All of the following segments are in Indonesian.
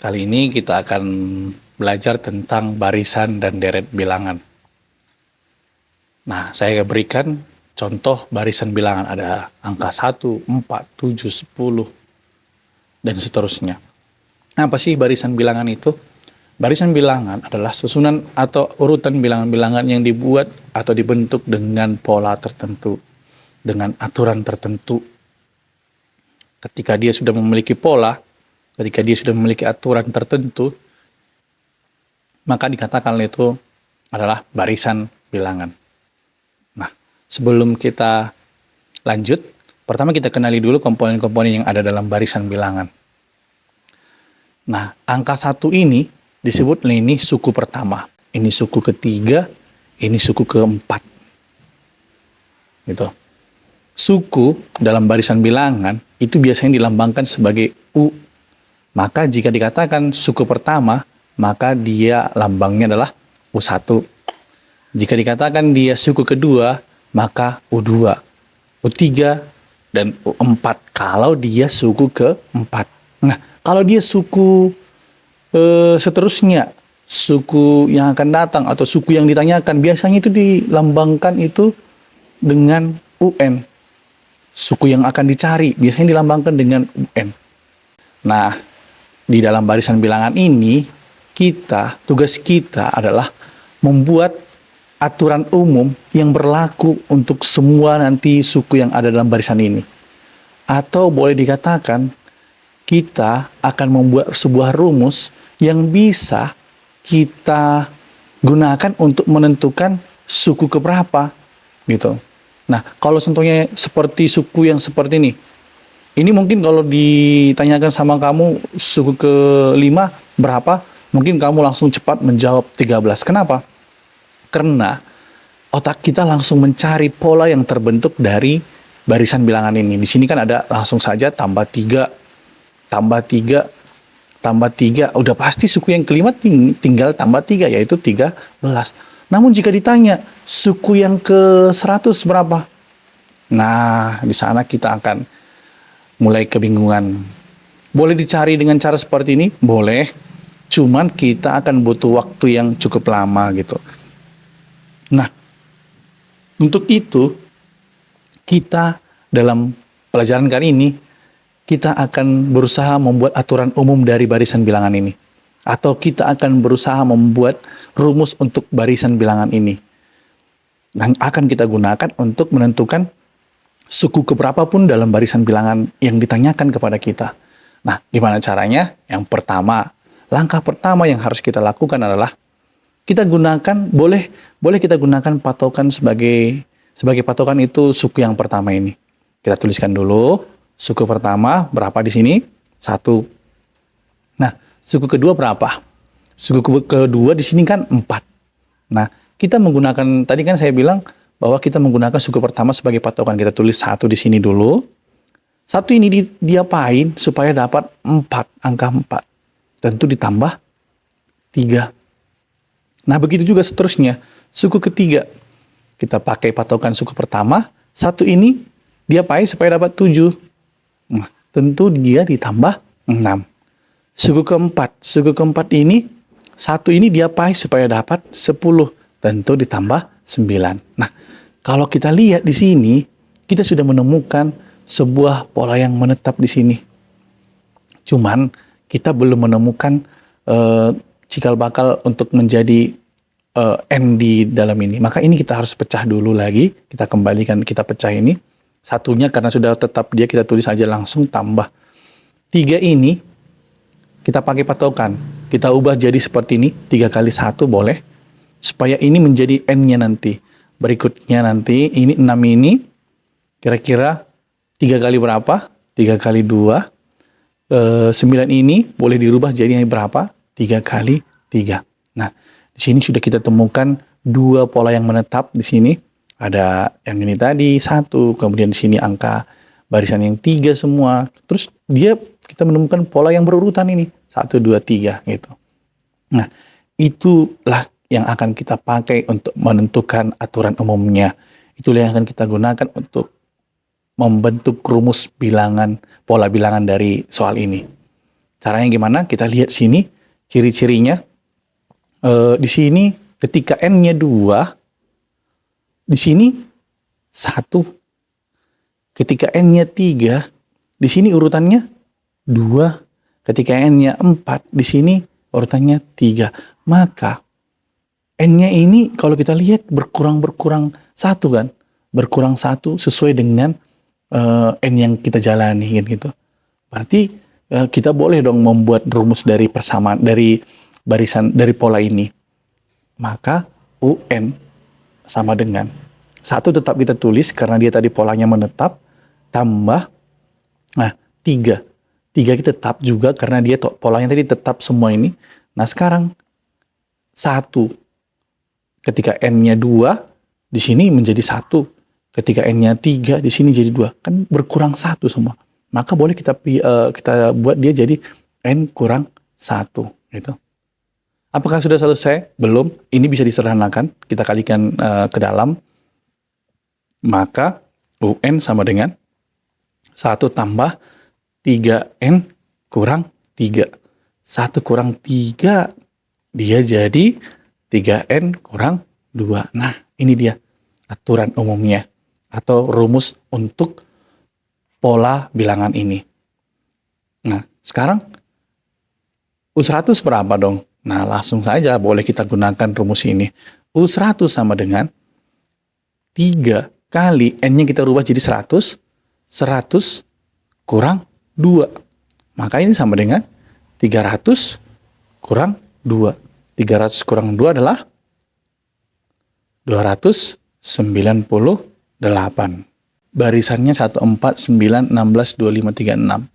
Kali ini kita akan belajar tentang barisan dan deret bilangan. Nah, saya berikan contoh barisan bilangan. Ada angka 1, 4, 7, 10, dan seterusnya. Apa sih barisan bilangan itu? Barisan bilangan adalah susunan atau urutan bilangan-bilangan yang dibuat atau dibentuk dengan pola tertentu, dengan aturan tertentu. Ketika dia sudah memiliki pola, ketika dia sudah memiliki aturan tertentu, maka dikatakan itu adalah barisan bilangan. Nah, sebelum kita lanjut, pertama kita kenali dulu komponen-komponen yang ada dalam barisan bilangan. Nah, angka 1 ini disebut ini suku pertama, ini suku ketiga, ini suku keempat. Gitu. Suku dalam barisan bilangan itu biasanya dilambangkan sebagai U. Maka jika dikatakan suku pertama, maka dia lambangnya adalah U1. Jika dikatakan dia suku kedua, maka U2, U3, dan U4 kalau dia suku keempat. Nah, kalau dia suku seterusnya, suku yang akan datang atau suku yang ditanyakan, biasanya itu dilambangkan itu dengan UN. Suku yang akan dicari biasanya dilambangkan dengan UN. Nah, di dalam barisan bilangan ini, tugas kita adalah membuat aturan umum yang berlaku untuk semua nanti suku yang ada dalam barisan ini. Atau boleh dikatakan, kita akan membuat sebuah rumus yang bisa kita gunakan untuk menentukan suku keberapa, gitu. Nah, kalau contohnya seperti suku yang seperti ini mungkin kalau ditanyakan sama kamu suku ke-5 berapa, mungkin kamu langsung cepat menjawab 13. Kenapa? Karena otak kita langsung mencari pola yang terbentuk dari barisan bilangan ini. Di sini kan ada langsung saja tambah 3, tambah 3, tambah 3. Udah pasti suku yang kelima tinggal tambah 3, yaitu 13. Namun jika ditanya suku yang ke-100 berapa? Nah, di sana kita akan mulai kebingungan. Boleh dicari dengan cara seperti ini? Boleh. Cuman kita akan butuh waktu yang cukup lama gitu. Nah, untuk itu kita dalam pelajaran kali ini kita akan berusaha membuat aturan umum dari barisan bilangan ini. Atau kita akan berusaha membuat rumus untuk barisan bilangan ini. Dan akan kita gunakan untuk menentukan suku keberapapun dalam barisan bilangan yang ditanyakan kepada kita. Nah, gimana caranya? Yang pertama, langkah pertama yang harus kita lakukan adalah kita gunakan, boleh kita gunakan patokan sebagai patokan itu suku yang pertama ini. Kita tuliskan dulu, suku pertama berapa di sini? 1. Nah, suku kedua berapa? Suku kedua di sini kan 4. Nah, kita menggunakan, tadi kan saya bilang, bahwa kita menggunakan suku pertama sebagai patokan. Kita tulis 1 di sini dulu. 1 ini diapain supaya dapat 4, angka 4. Tentu ditambah 3. Nah, begitu juga seterusnya. Suku ketiga, kita pakai patokan suku pertama. 1 ini diapain supaya dapat 7. Nah, tentu dia ditambah 6. Suku keempat ini, 1 ini diapain supaya dapat 10. Tentu ditambah 9. Nah, kalau kita lihat di sini, kita sudah menemukan sebuah pola yang menetap di sini. Cuman kita belum menemukan cikal bakal untuk menjadi N di dalam ini. Maka ini kita harus pecah dulu lagi. Kita kembalikan, kita pecah ini. Satunya karena sudah tetap dia, kita tulis aja langsung tambah. 3 ini kita pakai patokan. Kita ubah jadi seperti ini. 3 kali 1 boleh. Supaya ini menjadi N-nya nanti. Berikutnya nanti, ini 6 ini, kira-kira 3 kali berapa? 3 kali 2. 9 ini boleh dirubah jadi berapa? 3 kali 3. Nah, di sini sudah kita temukan 2 pola yang menetap di sini. Ada yang ini tadi, 1. Kemudian di sini angka barisan yang 3 semua. Terus kita menemukan pola yang berurutan ini. 1, 2, 3 gitu. Nah, itulah yang akan kita pakai untuk menentukan aturan umumnya. Itulah yang akan kita gunakan untuk membentuk rumus bilangan, pola bilangan dari soal ini. Caranya gimana? Kita lihat sini ciri-cirinya. Di sini ketika N-nya 2, di sini 1. Ketika N-nya 3, di sini urutannya 2. Ketika N-nya 4, di sini urutannya 3. Maka N-nya ini kalau kita lihat berkurang 1 kan? Berkurang 1 sesuai dengan N yang kita jalani gitu. Berarti kita boleh dong membuat rumus dari persamaan dari pola ini. Maka UN sama dengan 1 tetap kita tulis karena dia tadi polanya menetap, tambah 3. 3 kita tetap juga karena dia polanya tadi tetap semua ini. Nah, sekarang 1 ketika N-nya 2 di sini menjadi 1. Ketika N-nya 3 di sini jadi 2. Kan berkurang 1 semua. Maka boleh kita buat dia jadi N kurang 1 gitu. Apakah sudah selesai? Belum. Ini bisa disederhanakan. Kita kalikan ke dalam. Maka UN sama dengan 1 tambah 3N kurang 3. 1 kurang 3, dia jadi 3N kurang 2. Nah, ini dia aturan umumnya atau rumus untuk pola bilangan ini. Nah, sekarang U100 berapa dong? Nah, langsung saja boleh kita gunakan rumus ini. U100 sama dengan 3 kali N-nya kita rubah jadi 100. 100 kurang 2. Maka ini sama dengan 300 kurang 2. 300 kurang 2 adalah 298. Barisannya 1, 4, 9, 16, 25, 36.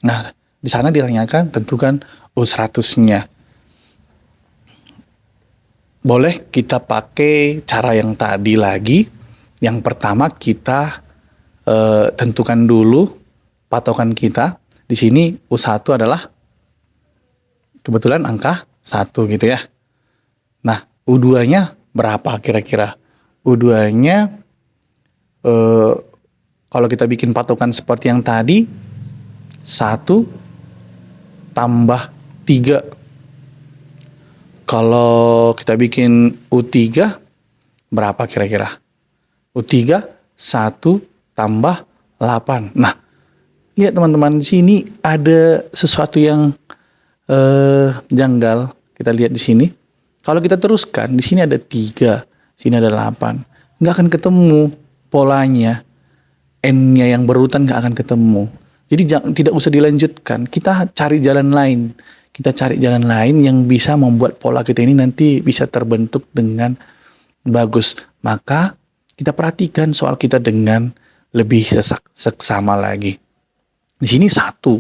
Nah, di sana ditanyakan tentukan U100-nya. Boleh kita pakai cara yang tadi lagi. Yang pertama kita tentukan dulu patokan kita. Di sini U1 adalah kebetulan angka 1 gitu ya. Nah, U2-nya berapa kira-kira? U2-nya kalau kita bikin patokan seperti yang tadi 1 tambah 3. Kalau kita bikin U3 berapa kira-kira? U3 1 tambah 8. Nah, lihat teman-teman, di sini ada sesuatu yang janggal. Kita lihat di sini. Kalau kita teruskan, di sini ada 3, sini ada 8. Nggak akan ketemu polanya. N-nya yang berurutan nggak akan ketemu. Jadi tidak usah dilanjutkan. Kita cari jalan lain. Kita cari jalan lain yang bisa membuat pola kita ini nanti bisa terbentuk dengan bagus. Maka kita perhatikan soal kita dengan lebih seksama lagi. Di sini 1.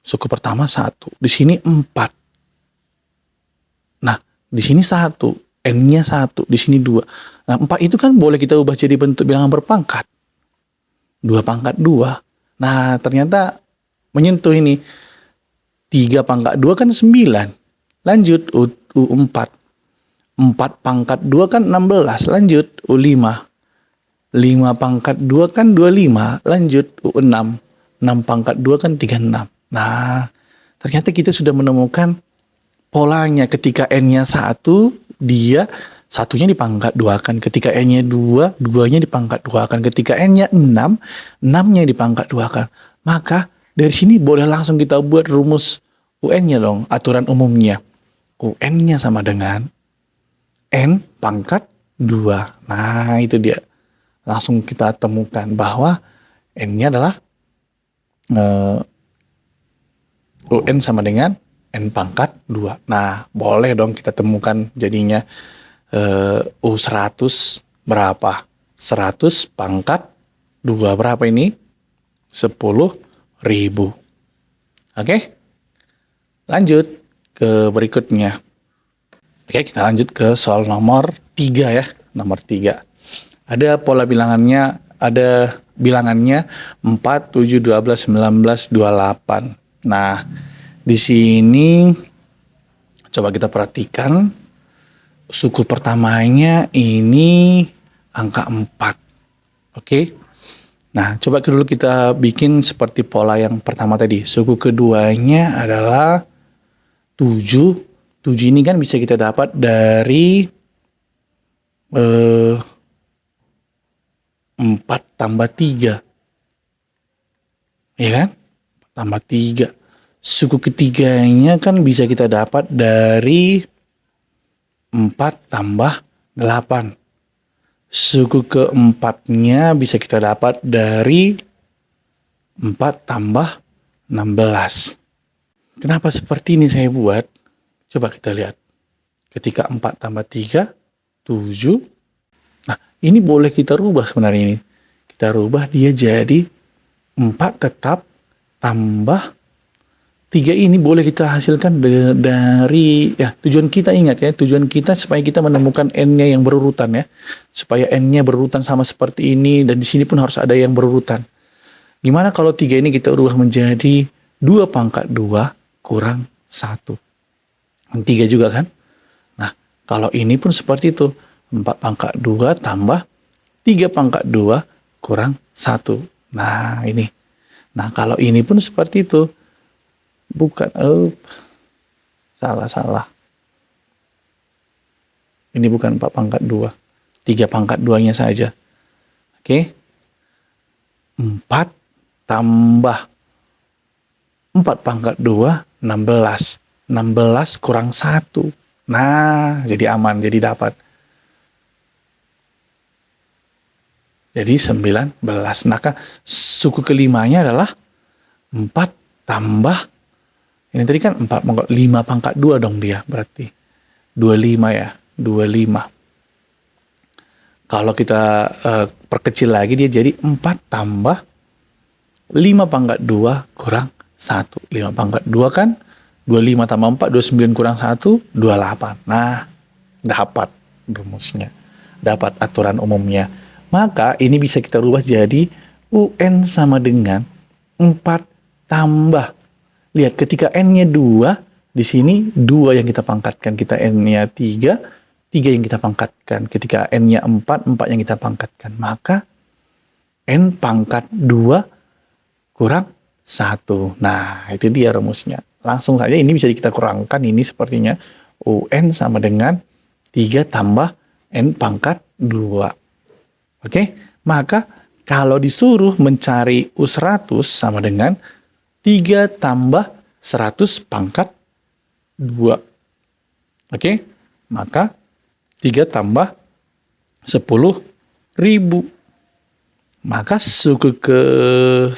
Suku pertama 1. Di sini 4. Nah, di sini 1. N-nya 1. Di sini 2. Nah, 4 itu kan boleh kita ubah jadi bentuk bilangan berpangkat. 2 pangkat 2. Nah, ternyata menyentuh ini. 3 pangkat 2 kan 9. Lanjut U4. 4 pangkat 2 kan 16. Lanjut U5. 5 pangkat 2 kan 25. Lanjut U6. 6 pangkat 2 kan 36. Nah, ternyata kita sudah menemukan polanya. Ketika N-nya 1, dia satunya dipangkat 2 kan. Ketika N-nya 2, 2-nya dipangkat 2 kan. Ketika N-nya 6, 6-nya dipangkat 2 kan. Maka dari sini boleh langsung kita buat rumus UN-nya dong, aturan umumnya. UN-nya sama dengan N pangkat 2. Nah, itu dia. Langsung kita temukan bahwa N-nya adalah UN sama dengan N pangkat 2. Nah, boleh dong kita temukan jadinya U100 berapa? 100 pangkat 2 berapa ini? 10.000. Oke? Lanjut ke berikutnya. Oke, kita lanjut ke soal nomor 3 ya. Nomor 3. Ada pola bilangannya, ada bilangannya 4, 7, 12, 19, 28. Nah, di sini coba kita perhatikan suku pertamanya ini angka 4. Oke. Nah, coba dulu kita bikin seperti pola yang pertama tadi. Suku keduanya adalah 7. 7 ini kan bisa kita dapat dari 4 tambah 3. Ya kan? Tambah 3. Suku ketiganya kan bisa kita dapat dari 4 tambah 8. Suku keempatnya bisa kita dapat dari 4 tambah 16. Kenapa seperti ini saya buat? Coba kita lihat. Ketika 4 tambah 3, 7. Nah, ini boleh kita rubah sebenarnya ini. Kita rubah dia jadi 4 tetap tambah 3 ini boleh kita hasilkan dari, ya tujuan kita ingat ya, tujuan kita supaya kita menemukan n-nya yang berurutan ya. Supaya n-nya berurutan sama seperti ini, dan di sini pun harus ada yang berurutan. Gimana kalau 3 ini kita ubah menjadi 2 pangkat 2 kurang 1. 3 juga kan? Nah, kalau ini pun seperti itu. 4 pangkat 2 tambah 3 pangkat 2 kurang 1. Nah, ini. Nah, kalau ini pun seperti itu. Bukan, salah. Ini bukan 4 pangkat 2. 3 pangkat 2-nya saja. Oke. 4 tambah 4 pangkat 2, 16. 16 kurang 1. Nah, jadi aman, jadi dapat. Jadi 19. Maka suku kelimanya adalah 4 tambah, ini tadi kan 5 pangkat 2 dong dia berarti. 25 ya, 25. Kalau kita perkecil lagi dia jadi 4 tambah 5 pangkat 2 kurang 1. 5 pangkat 2 kan 25 tambah 4, 29 kurang 1, 28. Nah, dapat rumusnya. Dapat aturan umumnya. Maka ini bisa kita rubah jadi UN sama dengan 4 tambah. Lihat, ketika n-nya 2, di sini 2 yang kita pangkatkan. Kita n-nya 3, 3 yang kita pangkatkan. Ketika n-nya 4, 4 yang kita pangkatkan. Maka n pangkat 2 kurang 1. Nah, itu dia rumusnya. Langsung saja ini bisa kita kurangkan. Ini sepertinya UN sama dengan 3 tambah n pangkat 2. Oke, maka kalau disuruh mencari U100 sama dengan 3 tambah 100 pangkat 2. Oke, maka 3 tambah 10.000. Maka suku ke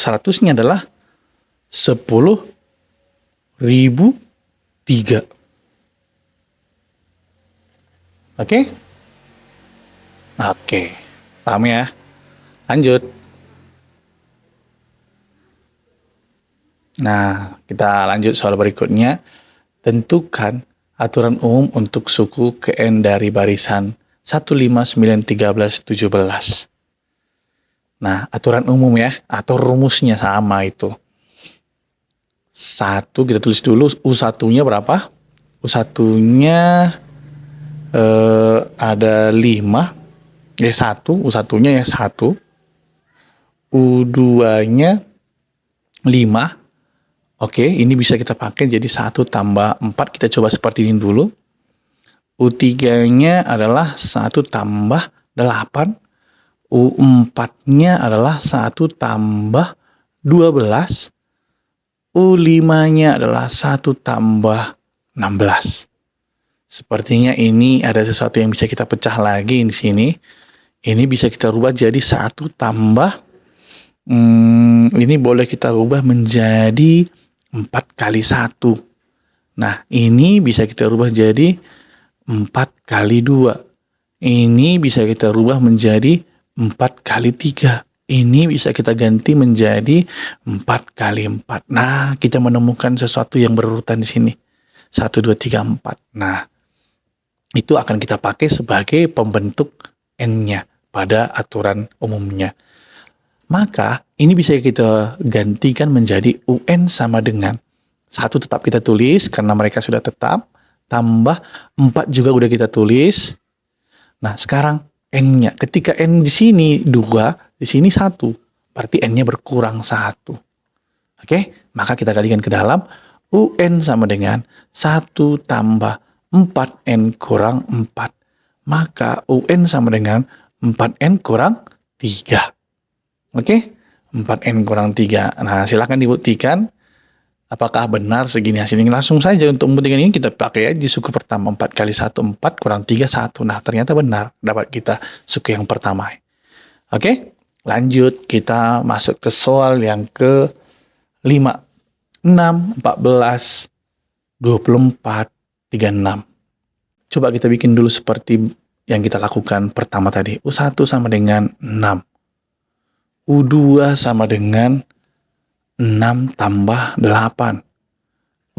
100-nya adalah 10.003. Oke? Oke, paham ya? Lanjut. Nah, kita lanjut soal berikutnya. Tentukan aturan umum untuk suku ke n dari barisan 1, 5, 9, 13, 17. Nah, aturan umum ya, atau rumusnya sama itu. 1, kita tulis dulu, U1-nya berapa? U1-nya ada 5, ya 1, U1-nya ya 1. U2-nya 5. Oke, ini bisa kita pakai jadi 1 tambah 4. Kita coba seperti ini dulu. U3-nya adalah 1 tambah 8. U4-nya adalah 1 tambah 12. U5-nya adalah 1 tambah 16. Sepertinya ini ada sesuatu yang bisa kita pecah lagi di sini. Ini bisa kita rubah jadi 1 tambah, ini boleh kita rubah menjadi 4 kali 1. Nah, ini bisa kita rubah jadi 4 kali 2. Ini bisa kita rubah menjadi 4 kali 3. Ini bisa kita ganti menjadi 4 kali 4. Nah, kita menemukan sesuatu yang berurutan di sini. 1, 2, 3, 4. Nah, itu akan kita pakai sebagai pembentuk n-nya pada aturan umumnya. Maka, ini bisa kita gantikan menjadi UN sama dengan 1 tetap kita tulis karena mereka sudah tetap, tambah 4 juga udah kita tulis. Nah, sekarang n-nya. Ketika n di sini 2, di sini 1. Berarti N-nya berkurang 1. Oke, maka kita kalikan ke dalam. UN sama dengan 1 tambah 4N kurang 4. Maka UN sama dengan 4N kurang 3. Oke, 4N kurang 3. Nah, silakan dibuktikan. Apakah benar segini hasilnya? Langsung saja untuk membuktikan ini kita pakai aja suku pertama. 4 kali 1, 4 kurang 3, 1. Nah, ternyata benar. Dapat kita suku yang pertama. Oke, lanjut kita masuk ke soal yang ke-5. 6, 14, 24, 36. Coba kita bikin dulu seperti yang kita lakukan pertama tadi. U1 sama dengan 6. U2 sama dengan 6 tambah 8.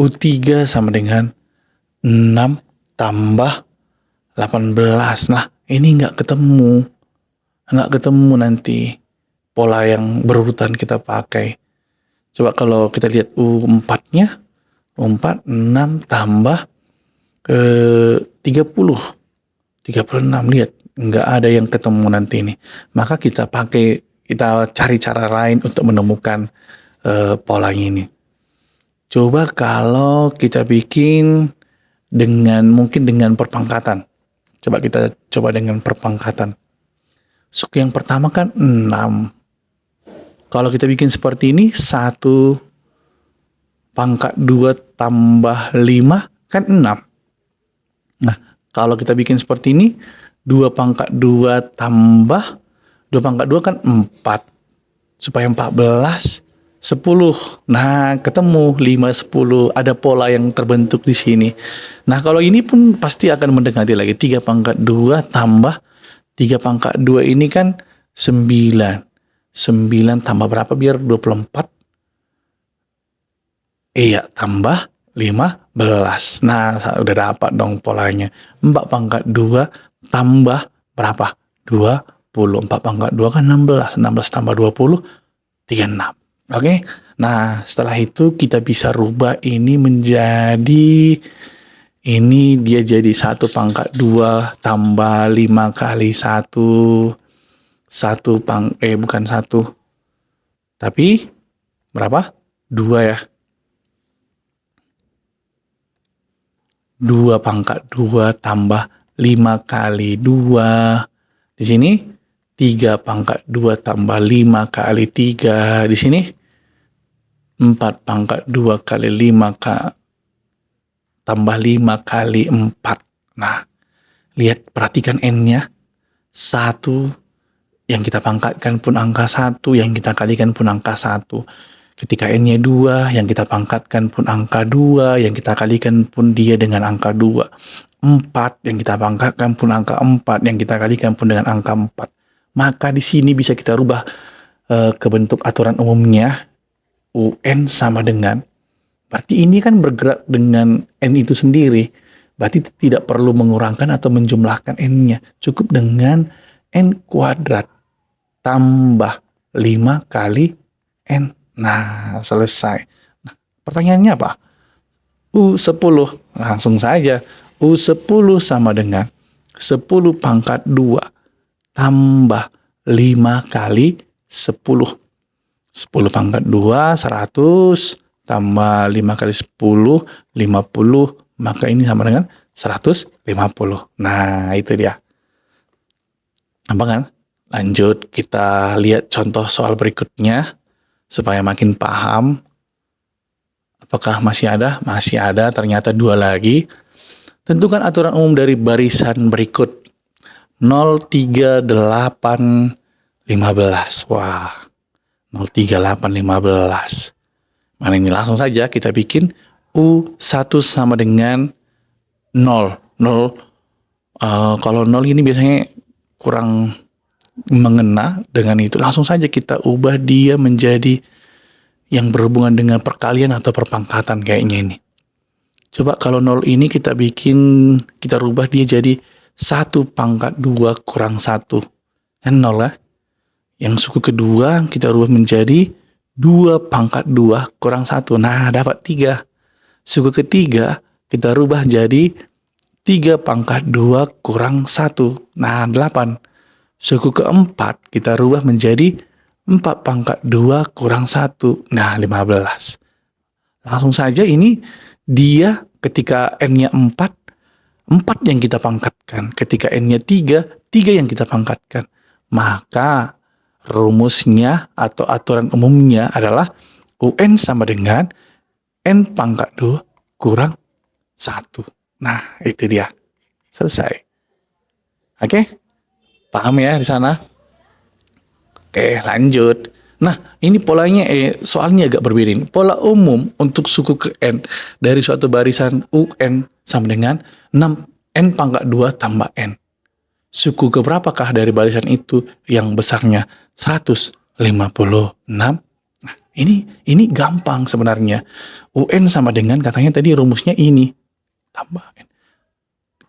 U3 sama dengan 6 tambah 18. Nah, ini nggak ketemu. Nggak ketemu nanti pola yang berurutan kita pakai. Coba kalau kita lihat U4-nya, U4, 6 tambah 30. 36, lihat. Nggak ada yang ketemu nanti ini. Maka kita cari cara lain untuk menemukan polanya ini. Coba kalau kita bikin mungkin dengan perpangkatan. Coba kita coba dengan perpangkatan. Suku yang pertama kan 6. Kalau kita bikin seperti ini, 1 pangkat 2 tambah 5 kan 6. Nah, kalau kita bikin seperti ini, 2 pangkat 2 tambah 2 pangkat 2 kan 4. Supaya 14, 10. Nah, ketemu 5, 10. Ada pola yang terbentuk di sini. Nah, kalau ini pun pasti akan mendekati lagi. 3 pangkat 2 tambah 3 pangkat 2 ini kan 9. 9 tambah berapa biar 24? Iya, tambah 15. Nah, udah dapat dong polanya. 4 pangkat 2 tambah berapa? 20. 4 pangkat 2 kan 16. 16 tambah 20, 36. Oke? Nah, setelah itu kita bisa rubah ini menjadi... Ini dia jadi 1 pangkat 2 tambah 5 kali 1. Bukan 1. Tapi berapa? 2 ya. 2 pangkat 2 tambah 5 kali 2. Di sini 3 pangkat 2 tambah 5 kali 3. Di sini 4 pangkat 2 kali 5 tambah 5 kali 4. Nah, lihat, perhatikan N-nya. 1 yang kita pangkatkan pun angka 1, yang kita kalikan pun angka 1. Ketika N-nya 2, yang kita pangkatkan pun angka 2, yang kita kalikan pun dia dengan angka 2. 4, yang kita pangkatkan pun angka 4, yang kita kalikan pun dengan angka 4. Maka di sini bisa kita rubah ke bentuk aturan umumnya. UN sama dengan, berarti ini kan bergerak dengan N itu sendiri. Berarti tidak perlu mengurangkan atau menjumlahkan N-nya. Cukup dengan N kuadrat tambah 5 kali N. Nah, selesai. Nah, pertanyaannya apa? U10. Langsung saja. U10 sama dengan 10 pangkat 2 tambah 5 kali 10. 10 pangkat 2, 100. Tambah 5 kali 10, 50. Maka ini sama dengan 150. Nah, itu dia. Apa kan? Lanjut, kita lihat contoh soal berikutnya supaya makin paham. Apakah masih ada? Masih ada, ternyata 2 lagi. Tentukan aturan umum dari barisan berikut. 0, 3, 8, 15. Wah, 0, 3, 8, 15. Mana ini? Langsung saja kita bikin U1 sama dengan 0. 0. Kalau 0 ini biasanya kurang mengena dengan itu. Langsung saja kita ubah dia menjadi yang berhubungan dengan perkalian atau perpangkatan kayaknya ini. Coba kalau 0 ini kita rubah dia jadi 1 pangkat 2 kurang 1. Kan 0 ya. Yang suku kedua kita rubah menjadi 2 pangkat 2 kurang 1. Nah, dapat 3. Suku ketiga kita rubah jadi 3 pangkat 2 kurang 1. Nah, 8. Suku keempat kita rubah menjadi 4 pangkat 2 kurang 1. Nah, 15. Langsung saja ini dia ketika N-nya 4, 4 yang kita pangkatkan. Ketika N-nya 3, 3 yang kita pangkatkan. Maka rumusnya atau aturan umumnya adalah UN sama dengan N pangkat 2 kurang 1. Nah, itu dia. Selesai. Oke? Paham ya di sana? Oke, lanjut. Nah, ini polanya soalnya agak berbeda ini. Pola umum untuk suku ke N dari suatu barisan UN sama dengan 6 N pangkat 2 tambah N. Suku keberapakah dari barisan itu yang besarnya 156? Nah, ini gampang sebenarnya. UN sama dengan katanya tadi rumusnya ini. Tambah N.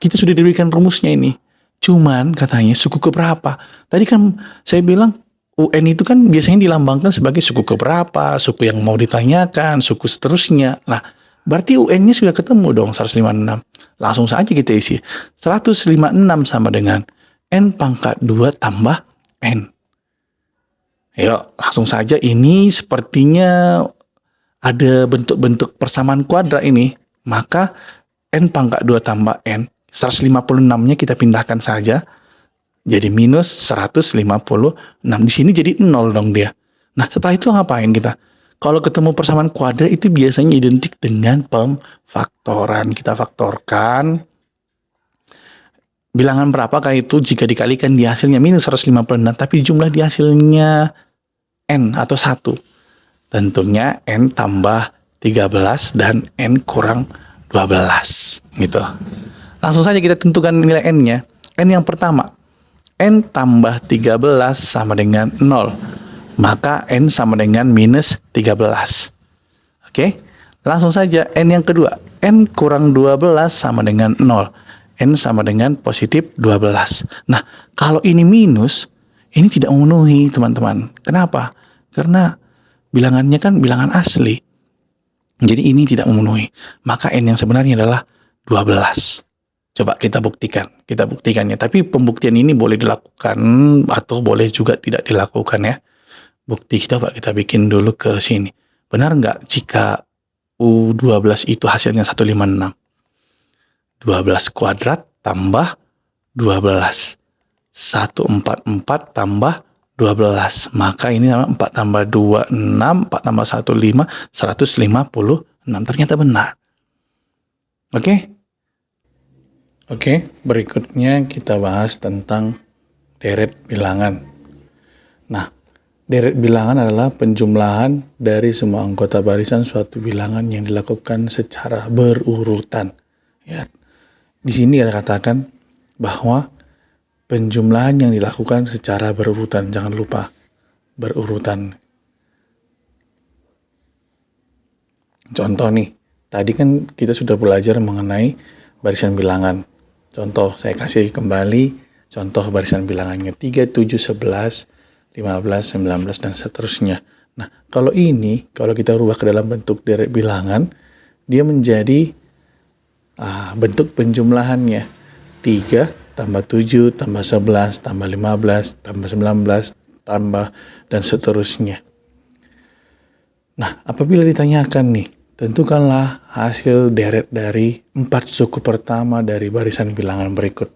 Kita sudah diberikan rumusnya ini. Cuman katanya suku keberapa? Tadi kan saya bilang UN itu kan biasanya dilambangkan sebagai suku keberapa, suku yang mau ditanyakan, suku seterusnya. Nah, berarti UN-nya sudah ketemu dong 156. Langsung saja kita isi. 156 sama dengan N pangkat 2 tambah N. Ayo, langsung saja ini sepertinya ada bentuk-bentuk persamaan kuadrat ini. Maka N pangkat 2 tambah N, 156-nya kita pindahkan saja. Jadi minus 156. Di sini jadi 0 dong dia. Nah, setelah itu ngapain kita? Kalau ketemu persamaan kuadrat itu biasanya identik dengan pemfaktoran. Kita faktorkan. Bilangan berapakah itu jika dikalikan di hasilnya minus 156, tapi jumlah di hasilnya N atau 1. Tentunya N tambah 13 dan N kurang 12. Gitu. Langsung saja kita tentukan nilai N-nya. N yang pertama. N tambah 13 sama dengan 0. Maka N sama dengan minus 13. Oke? Langsung saja N yang kedua. N kurang 12 sama dengan 0. N sama dengan positif 12. Nah, kalau ini minus, ini tidak memenuhi teman-teman. Kenapa? Karena bilangannya kan bilangan asli. Jadi ini tidak memenuhi. Maka N yang sebenarnya adalah 12. Coba kita buktikannya. Tapi pembuktian ini boleh dilakukan atau boleh juga tidak dilakukan ya. Bukti kita bikin dulu ke sini. Benar nggak jika U12 itu hasilnya 156? 12 kuadrat tambah 12. 144 tambah 12. Maka ini 4 tambah 2, 6. 4 tambah 1, 5. 156. Ternyata benar. Oke? Oke, berikutnya kita bahas tentang deret bilangan. Nah, deret bilangan adalah penjumlahan dari semua anggota barisan suatu bilangan yang dilakukan secara berurutan. Ya, di sini ada katakan bahwa penjumlahan yang dilakukan secara berurutan. Jangan lupa berurutan. Contoh nih, tadi kan kita sudah belajar mengenai barisan bilangan. Contoh, saya kasih kembali contoh barisan bilangannya 3, 7, 11, 15, 19, dan seterusnya. Nah, kalau kita rubah ke dalam bentuk deret bilangan, dia menjadi bentuk penjumlahannya. 3 tambah 7 tambah 11 tambah 15 tambah 19 tambah dan seterusnya. Nah, apabila ditanyakan nih, tentukanlah hasil deret dari 4 suku pertama dari barisan bilangan berikut.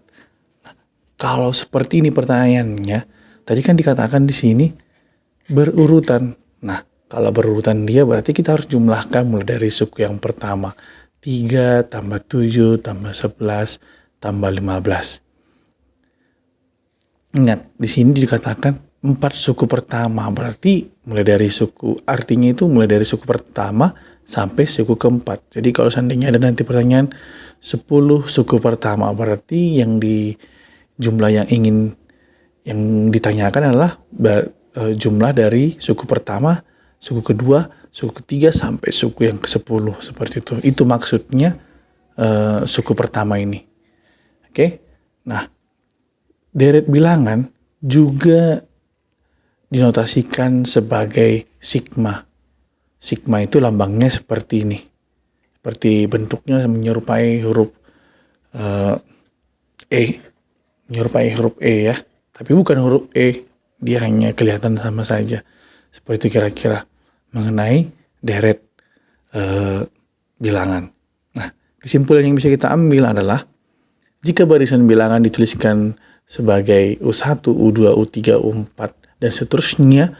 Nah, kalau seperti ini pertanyaannya, tadi kan dikatakan di sini berurutan. Nah, kalau berurutan dia berarti kita harus jumlahkan mulai dari suku yang pertama. 3 tambah 7 tambah 11 tambah 15. Ingat, di sini dikatakan 4 suku pertama. Berarti mulai dari suku, artinya itu mulai dari suku pertama sampai suku keempat. Jadi kalau seandainya ada nanti pertanyaan 10 suku pertama, berarti yang di jumlah yang ditanyakan adalah jumlah dari suku pertama, suku kedua, suku ketiga sampai suku yang ke-10 seperti itu. Itu maksudnya suku pertama ini. Oke. Nah, deret bilangan juga dinotasikan sebagai sigma. Sigma itu lambangnya seperti ini. Seperti bentuknya menyerupai huruf E. Menyerupai huruf E ya. Tapi bukan huruf E dia hanya kelihatan sama saja. Seperti itu kira-kira mengenai deret bilangan. Nah, kesimpulan yang bisa kita ambil adalah jika barisan bilangan dituliskan sebagai U1, U2, U3, U4, dan seterusnya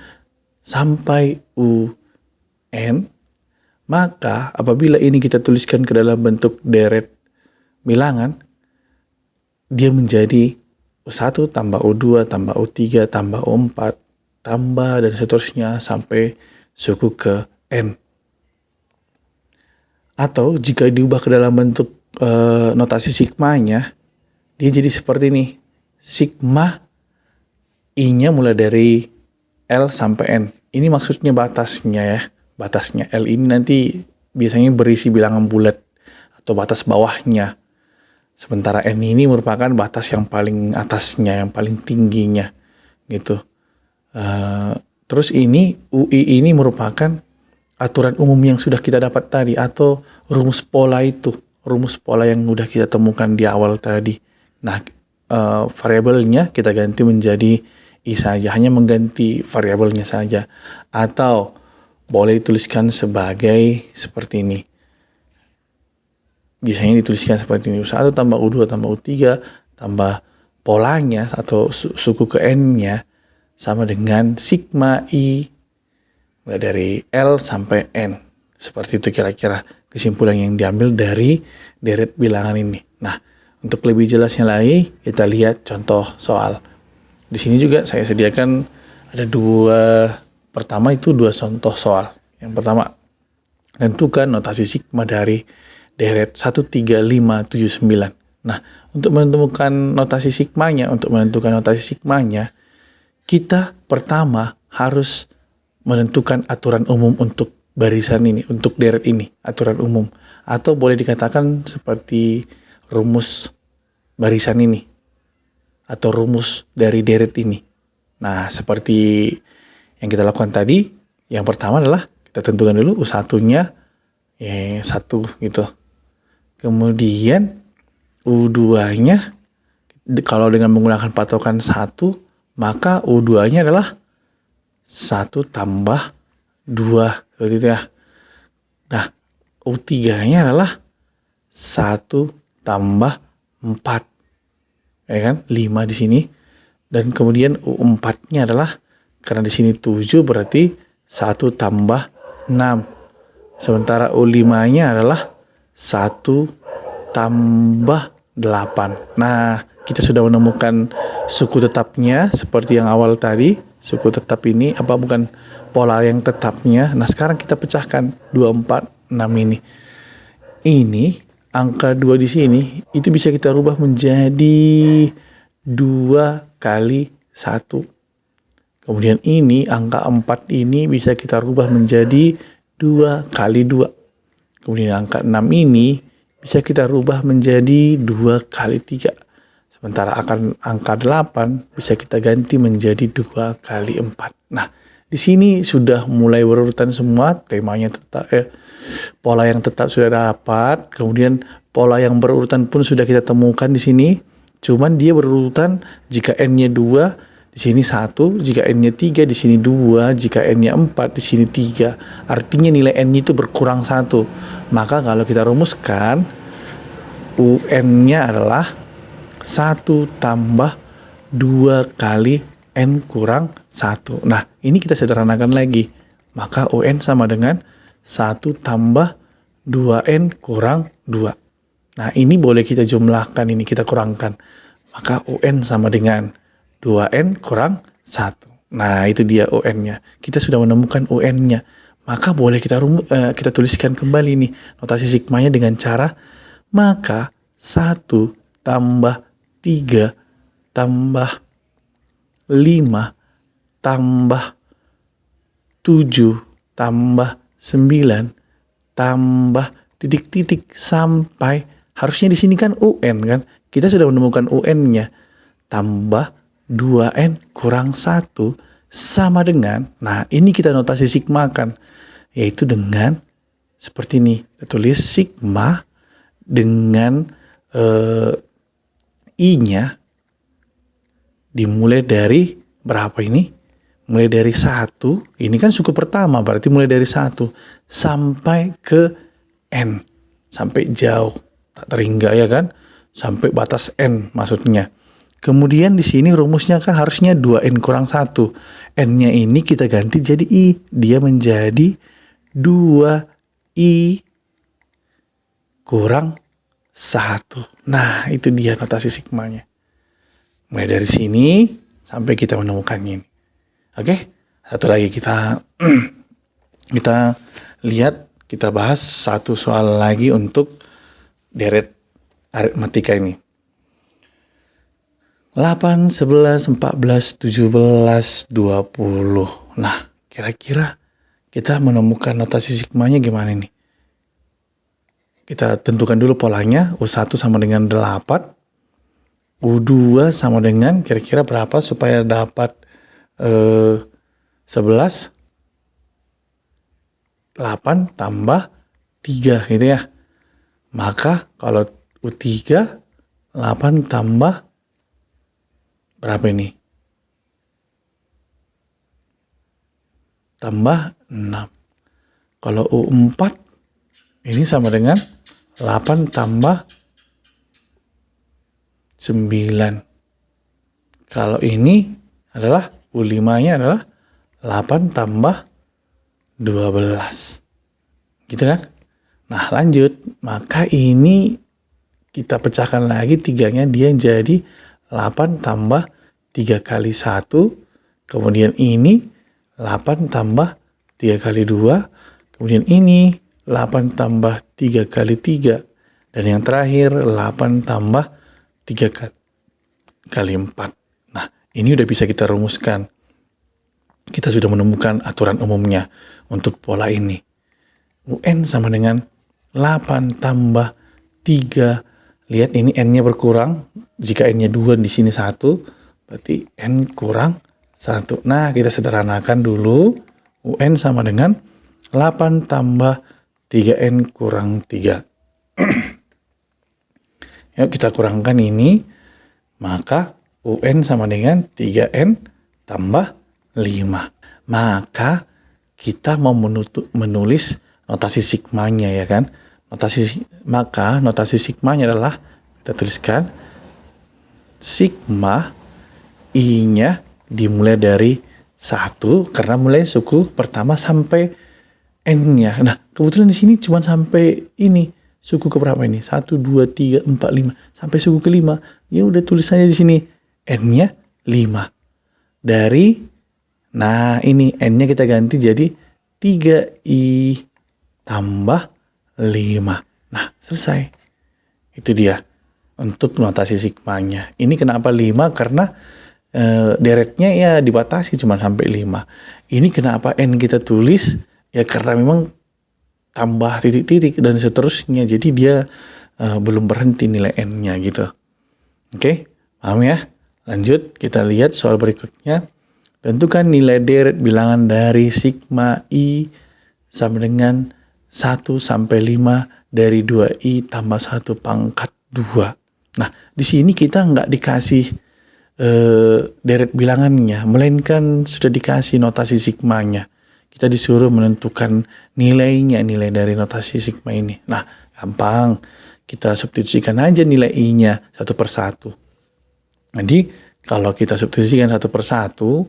sampai UN, maka apabila ini kita tuliskan ke dalam bentuk deret bilangan, dia menjadi U1 tambah U2 tambah U3 tambah U4 tambah dan seterusnya sampai suku ke N. Atau jika diubah ke dalam bentuk notasi sigmanya, dia jadi seperti ini. Sigma I-nya mulai dari L sampai N. Ini maksudnya batasnya ya. Batasnya L ini nanti biasanya berisi bilangan bulat atau batas bawahnya. Sementara N ini merupakan batas yang paling atasnya, yang paling tingginya gitu. Terus ini UI ini merupakan aturan umum yang sudah kita dapat tadi atau rumus pola itu. Rumus pola yang sudah kita temukan di awal tadi. Nah, variabelnya kita ganti menjadi I saja, hanya mengganti variabelnya saja. Atau boleh dituliskan sebagai seperti ini. Biasanya dituliskan seperti ini, U1 tambah U2 tambah U3 tambah polanya atau suku ke N-nya sama dengan sigma I mulai dari L sampai N. Seperti itu kira-kira kesimpulan yang diambil dari deret bilangan ini. Nah, untuk lebih jelasnya lagi, kita lihat contoh soal. Di sini juga saya sediakan ada pertama itu dua contoh soal. Yang pertama, tentukan notasi sigma dari deret 13579. Nah, untuk menentukan notasi sigmanya, kita pertama harus menentukan aturan umum untuk barisan ini, untuk deret ini, aturan umum. Atau boleh dikatakan seperti rumus barisan ini, atau rumus dari deret ini. Nah, seperti yang kita lakukan tadi, yang pertama adalah kita tentukan dulu U1-nya 1 gitu. Kemudian U2-nya kalau dengan menggunakan patokan 1, maka U2-nya adalah 1 tambah 2 seperti itu ya. Nah, U3-nya adalah 1 tambah 4. Ya kan? 5 di sini. Dan kemudian U4-nya adalah karena di sini 7 berarti 1 tambah 6. Sementara U5-nya adalah 1 tambah 8. Nah, kita sudah menemukan suku tetapnya seperti yang awal tadi. Suku tetap ini bukan pola yang tetapnya. Nah, sekarang kita pecahkan 2, 4, 6 ini. Ini angka 2 di sini itu bisa kita rubah menjadi 2 kali 1. Kemudian ini angka 4 ini bisa kita rubah menjadi 2 kali 2. Kemudian angka 6 ini bisa kita rubah menjadi 2 kali 3. Sementara angka 8 bisa kita ganti menjadi 2 kali 4. Nah, di sini sudah mulai berurutan semua, temanya tetap, pola yang tetap sudah dapat, kemudian pola yang berurutan pun sudah kita temukan di sini. Cuman dia berurutan jika N-nya 2, di sini 1, jika N-nya 3, di sini 2, jika N-nya 4, di sini 3. Artinya nilai N-nya itu berkurang 1. Maka kalau kita rumuskan, UN-nya adalah 1 tambah 2 kali N kurang 1. Nah, ini kita sederhanakan lagi. Maka UN sama dengan 1 tambah 2N kurang 2. Nah, ini boleh kita jumlahkan, ini kita kurangkan. Maka UN sama dengan 2N kurang 1. Nah, itu dia UN-nya. Kita sudah menemukan UN-nya. Maka boleh kita tuliskan kembali nih notasi sigmanya dengan cara maka 1 tambah 3 tambah 5 tambah 7 tambah 9 tambah titik-titik sampai, harusnya di sini kan UN kan. Kita sudah menemukan UN-nya. Tambah 2N kurang 1 sama dengan, nah ini kita notasi sigmakan, yaitu dengan seperti ini. Kita tulis sigma dengan I-nya dimulai dari berapa ini? Mulai dari 1, ini kan suku pertama, berarti mulai dari 1 sampai ke N. Sampai jauh, tak terhingga ya kan? Sampai batas N maksudnya. Kemudian di sini rumusnya kan harusnya 2N kurang 1. N-nya ini kita ganti jadi I. Dia menjadi 2I kurang 1. Nah, itu dia notasi sigmanya. Mulai dari sini sampai kita menemukannya ini. Oke? Satu lagi kita lihat, kita bahas satu soal lagi untuk deret aritmatika ini. 8, 11, 14, 17, 20. Nah, kira-kira kita menemukan notasi sigmanya gimana nih? Kita tentukan dulu polanya. U1 sama dengan 8. U2 sama dengan kira-kira berapa supaya dapat 11? 8 tambah 3 gitu ya. Maka kalau U3 8 tambah berapa ini? Tambah 6. Kalau U4 ini sama dengan 8 tambah 9. Kalau ini adalah U5-nya adalah 8 tambah 12. Gitu kan? Nah, lanjut. Maka ini kita pecahkan lagi 3-nya, dia jadi 8 tambah 3 kali 1. Kemudian ini 8 tambah 3 kali 2. Kemudian ini 8 tambah 3 kali 3. Dan yang terakhir 8 tambah 3 kali 4. Nah, ini udah bisa kita rumuskan. Kita sudah menemukan aturan umumnya untuk pola ini. UN sama dengan 8 tambah 3. Lihat ini N-nya berkurang. Jika N-nya 2 di sini 1, berarti N kurang 1. Nah, kita sederhanakan dulu. UN sama dengan 8 tambah 3N kurang 3. Yuk kita kurangkan ini. Maka UN sama dengan 3N tambah 5. Maka kita mau menulis notasi sigmanya ya kan. Maka notasi sigmanya adalah, kita tuliskan sigma I-nya dimulai dari 1 karena mulai suku pertama sampai N-nya. Nah, kebetulan di sini cuma sampai ini. Suku ke berapa ini? 1, 2, 3, 4, 5. Sampai suku ke-5. Ya udah tulis saja di sini. N-nya 5. Dari, nah ini N-nya kita ganti jadi 3I tambah 5. Nah, selesai. Itu dia untuk notasi sigmanya. Ini kenapa 5? Karena deretnya ya dibatasi cuma sampai 5. Ini kenapa N kita tulis? Ya karena memang tambah titik-titik dan seterusnya. Jadi dia belum berhenti nilai N-nya gitu. Oke, paham ya? Lanjut, kita lihat soal berikutnya. Tentukan nilai deret bilangan dari sigma I sama dengan 1 sampai 5 dari 2I tambah 1 pangkat 2. Nah, di sini kita nggak dikasih deret bilangannya, melainkan sudah dikasih notasi sigmanya. Kita disuruh menentukan nilainya, nilai dari notasi sigma ini. Nah, gampang. Kita substitusikan aja nilai I-nya satu per satu. Jadi, kalau kita substitusikan satu per satu,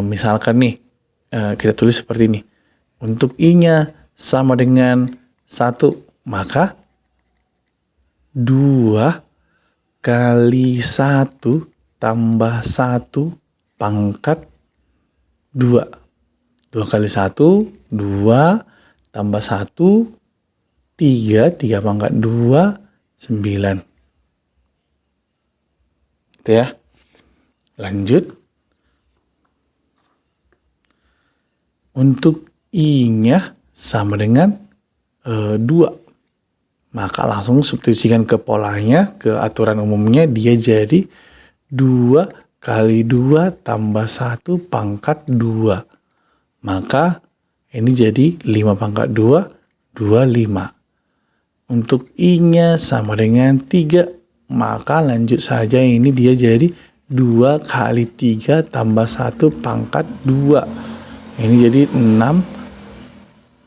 misalkan nih, kita tulis seperti ini. Untuk I-nya sama dengan 1, maka 2 kali 1 tambah 1 pangkat 2. 2 kali 1, 2 tambah 1, 3 pangkat 2, 9. Gitu ya. Lanjut. Untuk I-nya sama dengan 2. Maka langsung substitusikan ke polanya, ke aturan umumnya, dia jadi 2 kali 2 tambah 1 pangkat 2. Maka ini jadi 5 pangkat 2, 25. Untuk I-nya sama dengan 3. Maka lanjut saja ini dia jadi 2 kali 3 tambah 1 pangkat 2. Ini jadi 6.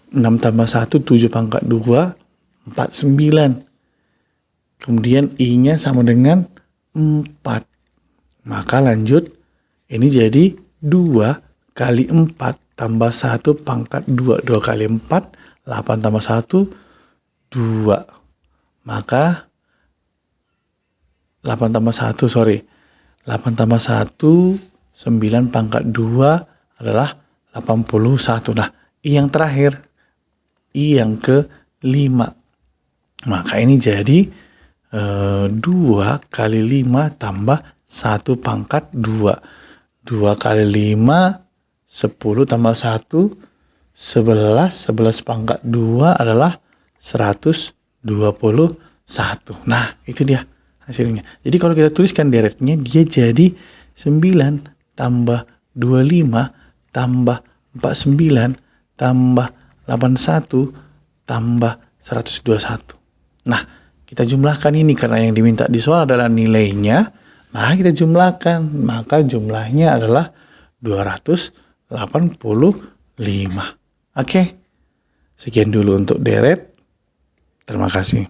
6 tambah 1, 7 pangkat 2, 49. Kemudian I-nya sama dengan 4. Maka lanjut, ini jadi 2 kali 4 tambah 1 pangkat 2. 2 kali 4, 8 tambah 1, 2. Maka 8 tambah 1, 8 tambah 1, 9 pangkat 2 adalah 81. Nah, I yang terakhir, I yang ke-5. Maka ini jadi 2 kali 5 tambah 1 pangkat 2. 2 kali 5, 10 tambah 1, 11. 11 pangkat 2 adalah 121. Nah, itu dia hasilnya. Jadi kalau kita tuliskan deretnya, dia jadi 9 tambah 25 tambah 49 tambah 81 tambah 121. Nah, kita jumlahkan ini karena yang diminta di soal adalah nilainya. Maka kita jumlahkan. Maka jumlahnya adalah 285. Oke. Sekian dulu untuk deret. Terima kasih.